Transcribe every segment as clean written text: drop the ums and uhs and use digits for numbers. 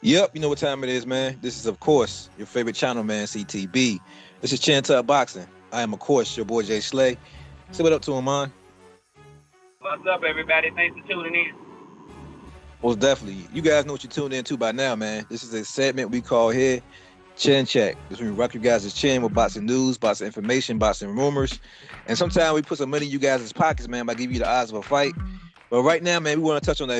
Yep, you know what time it is, man. This is, of course, your favorite channel, man, CTB. This is Chin Tuck Boxing. I am, of course, your boy Jay Slay. Say what up to him, man. What's up, everybody? Thanks for tuning in. Most definitely. You guys know what you're tuned into by now, man. This is a segment we call here Chin Check. This is when we rock you guys' chin with boxing news, boxing information, boxing rumors. And sometimes we put some money in you guys' pockets, man, by giving you the odds of a fight. But right now, man, we want to touch on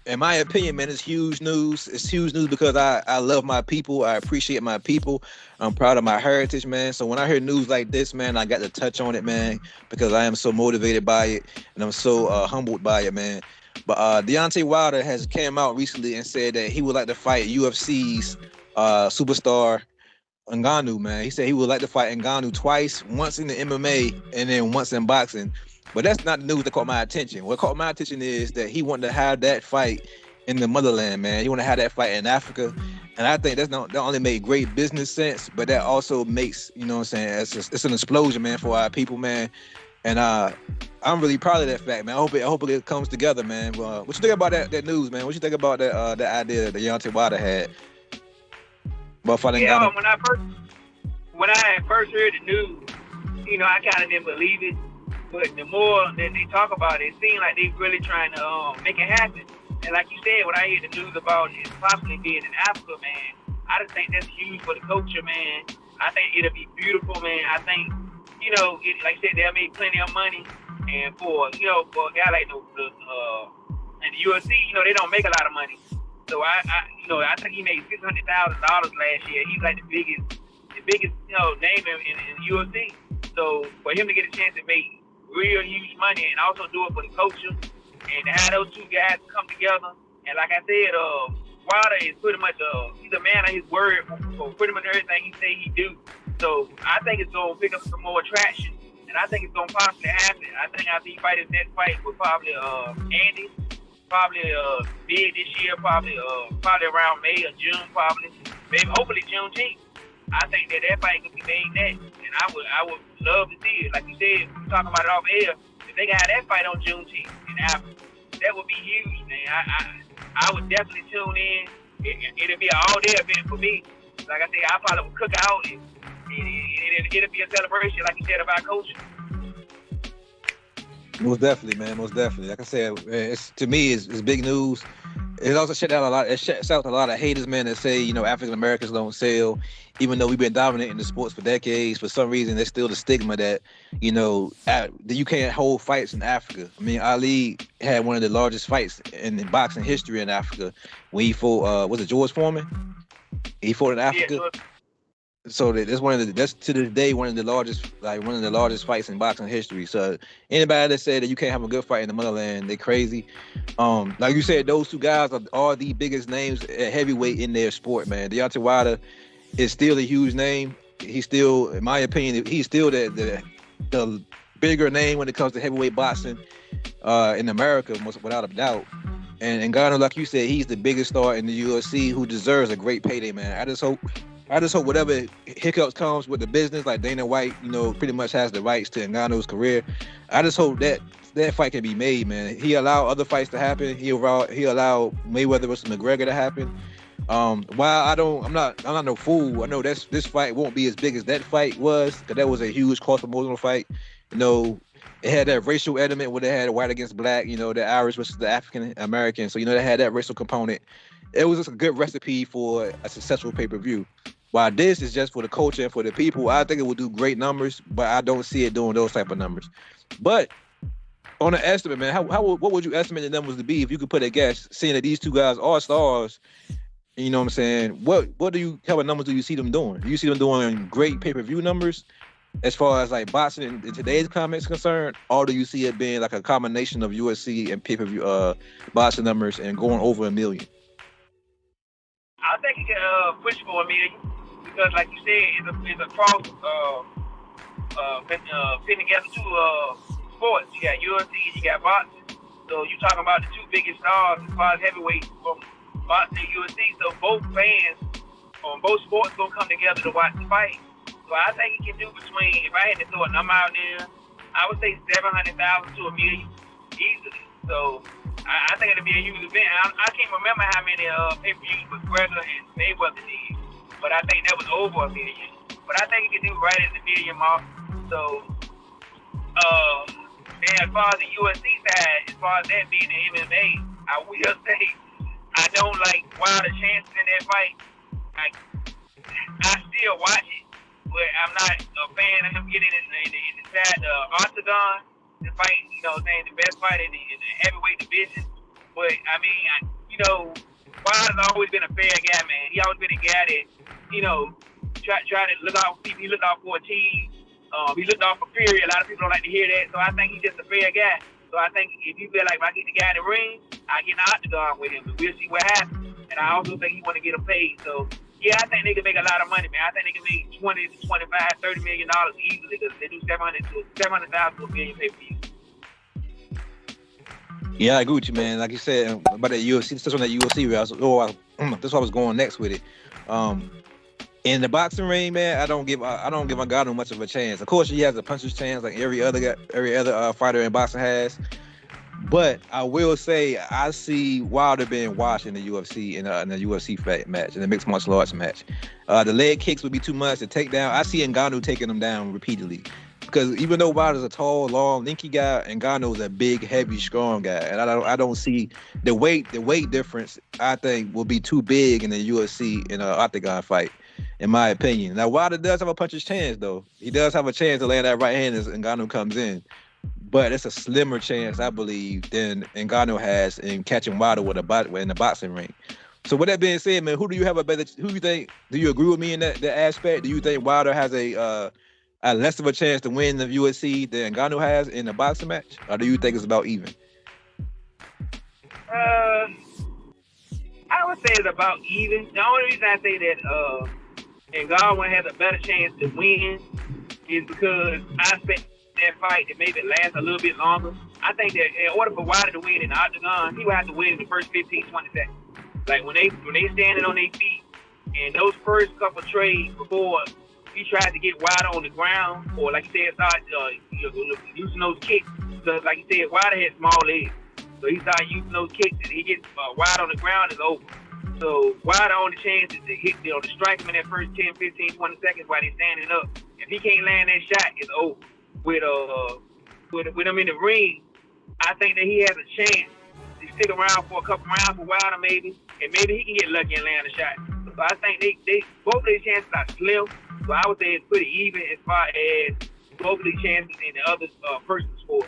in my opinion, man, it's huge news. It's huge news because I love my people. I appreciate my people. I'm proud of my heritage, man. So when I hear news like this, man, I got to touch on it, man, because I am so motivated by it and I'm so humbled by it, man. But Deontay Wilder has came out recently and said that he would like to fight UFC's superstar Ngannou, man. He said he would like to fight Ngannou twice, once in the MMA and then once in boxing. But that's not the news that caught my attention. What caught my attention is that he wanted to have that fight in the motherland, man. He wanted to have that fight in Africa. And I think that only made great business sense, but that also makes, you know what I'm saying, it's an explosion, man, for our people, man. And I'm really proud of that fact, man. I hope it comes together, man. What you think about that news, man? What you think about that idea that Deontay Wilder had about fighting Ngannou? When I first heard the news, I kind of didn't believe it. But the more that they talk about it, it seems like they're really trying to make it happen. And like you said, when I hear the news about it possibly being in Africa, man, I just think that's huge for the culture, man. I think it'll be beautiful, man. I think, like I said, they'll make plenty of money. And for a guy like in the UFC, they don't make a lot of money. So I think he made $600,000 last year. He's like the biggest name in the UFC. So for him to get a chance to make real huge money and also do it for the culture and to have those two guys come together. And like I said, Wilder is pretty much he's a man of his word for pretty much everything he say he do. So I think it's gonna pick up some more traction, and I think it's gonna possibly happen. I think after he fight his next fight with probably Andy, probably big this year, probably around May or June, probably maybe hopefully Juneteenth. I think that fight could be made next, and I would love to see it. Like you said, we talking about it off air. If they got that fight on Juneteenth in Africa, that would be huge, man. I would definitely tune in. It'll be an all-day event for me. Like I said, I probably would cook out, and it'll be a celebration, like you said, of our culture. Most definitely, man. Most definitely. Like I said, to me, it's big news. It also shuts out a lot of haters, man, that say, African Americans don't sell. Even though we've been dominating the sports for decades, for some reason, there's still the stigma that, that you can't hold fights in Africa. I mean, Ali had one of the largest fights in boxing history in Africa when he fought, was it George Foreman? He fought in Africa. Yeah, so that's to this day one of the largest fights in boxing history. So anybody that said that you can't have a good fight in the motherland, they're crazy. Like you said, those two guys are the biggest names at heavyweight in their sport, man. Deontay Wilder is still a huge name. He's still, in my opinion, he's still the bigger name when it comes to heavyweight boxing in America, without a doubt. And Ngannou, like you said, he's the biggest star in the UFC who deserves a great payday, man. I just hope whatever hiccups comes with the business, like Dana White, pretty much has the rights to Ngannou's career. I just hope that fight can be made, man. He allowed other fights to happen. He allowed Mayweather versus McGregor to happen. While I'm not no fool. I know this fight won't be as big as that fight was, because that was a huge cross-promotional fight. It had that racial element where they had white against black, the Irish versus the African American. So, they had that racial component. It was just a good recipe for a successful pay-per-view. While this is just for the culture and for the people, I think it will do great numbers, but I don't see it doing those type of numbers. But on an estimate, man, what would you estimate the numbers to be if you could put a guess, seeing that these two guys are stars? You know what I'm saying? What kind of numbers do you see them doing? Do you see them doing great pay-per-view numbers as far as like boxing in today's climate is concerned, or do you see it being like a combination of UFC and pay-per-view boxing numbers and going over 1 million? I think it can push for 1 million because, like you said, it's a cross putting together two sports. You got UFC, you got boxing. So you're talking about the two biggest stars as far as heavyweight from boxing and UFC. So both fans on both sports gonna come together to watch the fight. So I think he can do between, if I had to throw a number out there, I would say 700,000 to 1 million easily. So I think it'll be a huge event. I can't remember how many pay-per-views McGregor and Mayweather did, but I think that was over 1 million. But I think he can do right at the million mark. So, and as far as the UFC side, as far as that being the MMA, I will say I don't like Wilder's chances in that fight. I still watch it, but I'm not a fan of him getting inside the octagon to fight, you know, saying the best fight in the heavyweight division. But I mean, Wilder's always been a fair guy, man. He always been a guy that, you know, try to look out for people. He looked out for a team. He looked out for Fury. A lot of people don't like to hear that, so I think he's just a fair guy. So I think if you feel like if I get the guy in the ring, I get in the octagon with him, and we'll see what happens. And I also think he want to get him paid. So yeah, I think they can make a lot of money, man. I think they can make $20 to $25, $30 million easily because they do 700,000 to $1 million pay-per-view. Yeah, I agree with you, man. Like you said about that UFC, just on that UFC, that's why I was going next with it. In the boxing ring, man, I don't give Ngannou much of a chance. Of course, he has a puncher's chance like every other fighter in boxing has. But I will say I see Wilder being washed in the UFC in the UFC match, in the mixed martial arts match. The leg kicks would be too much. The takedown, I see Ngannou taking him down repeatedly. Because even though Wilder's a tall, long, lanky guy, Ngannou's a big, heavy, strong guy, and I don't see the weight difference. I think will be too big in the UFC in an octagon fight, in my opinion. Now Wilder does have a puncher's chance, though. He does have a chance to land that right hand as Ngannou comes in, but it's a slimmer chance, I believe, than Ngannou has in catching Wilder in the boxing ring. So with that being said, man, who do you think? Do you agree with me in that aspect? Do you think Wilder has a less of a chance to win the UFC than Ngannou has in a boxing match, or do you think it's about even? I would say it's about even. The only reason I say that Ngannou has a better chance to win is because I expect that fight to maybe last a little bit longer. I think that in order for Wilder to win in the octagon, he would have to win in the first 15, 20 seconds. Like when they standing on their feet, and those first couple trades before he tried to get Wilder on the ground, or like you said, start using those kicks. Because like you said, Wilder had small legs, so he started using those kicks, and he gets Wilder on the ground, is over. So Wilder only chance is to hit, to strike him in that first 10, 15, 20 seconds while he's standing up. If he can't land that shot, it's over. With him in the ring, I think that he has a chance to stick around for a couple rounds with Wilder, maybe, and maybe he can get lucky and land a shot. So I think they both of their chances are slim. So I would say it's pretty even as far as both of these chances in the other person's sport.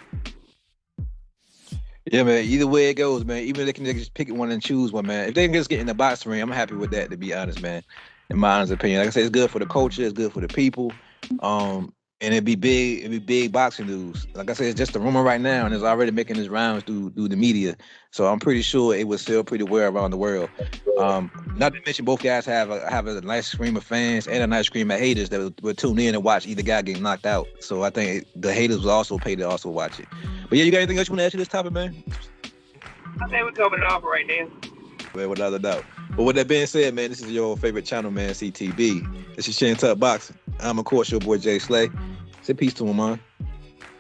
Yeah, man. Either way it goes, man. Even if they can just pick one and choose one, man. If they can just get in the boxing ring, I'm happy with that, to be honest, man. In my honest opinion, like I said, it's good for the culture, it's good for the people, and it'd be big boxing news. Like I said, it's just a rumor right now, and it's already making its rounds through the media. So I'm pretty sure it would sell pretty well around the world. Not to mention, both guys have a nice stream of fans and a nice stream of haters that would tune in and watch either guy get knocked out. So I think the haters will also pay to also watch it. But yeah, you got anything else you want to add to this topic, man? I think we covered it off right now. Well, without a doubt. But with that being said, man, this is your favorite channel, man, CTB. This is Chin Tuck Boxing. I'm, of course, your boy, Jay Slay. Say peace to him, man.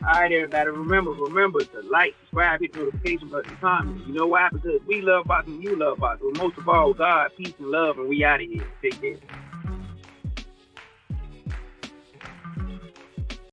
All right, everybody. Remember to like, subscribe, hit the notification button, comment. You know why? Because we love boxing, you love boxing. But most of all, God, peace, and love, and we out of here. Take care.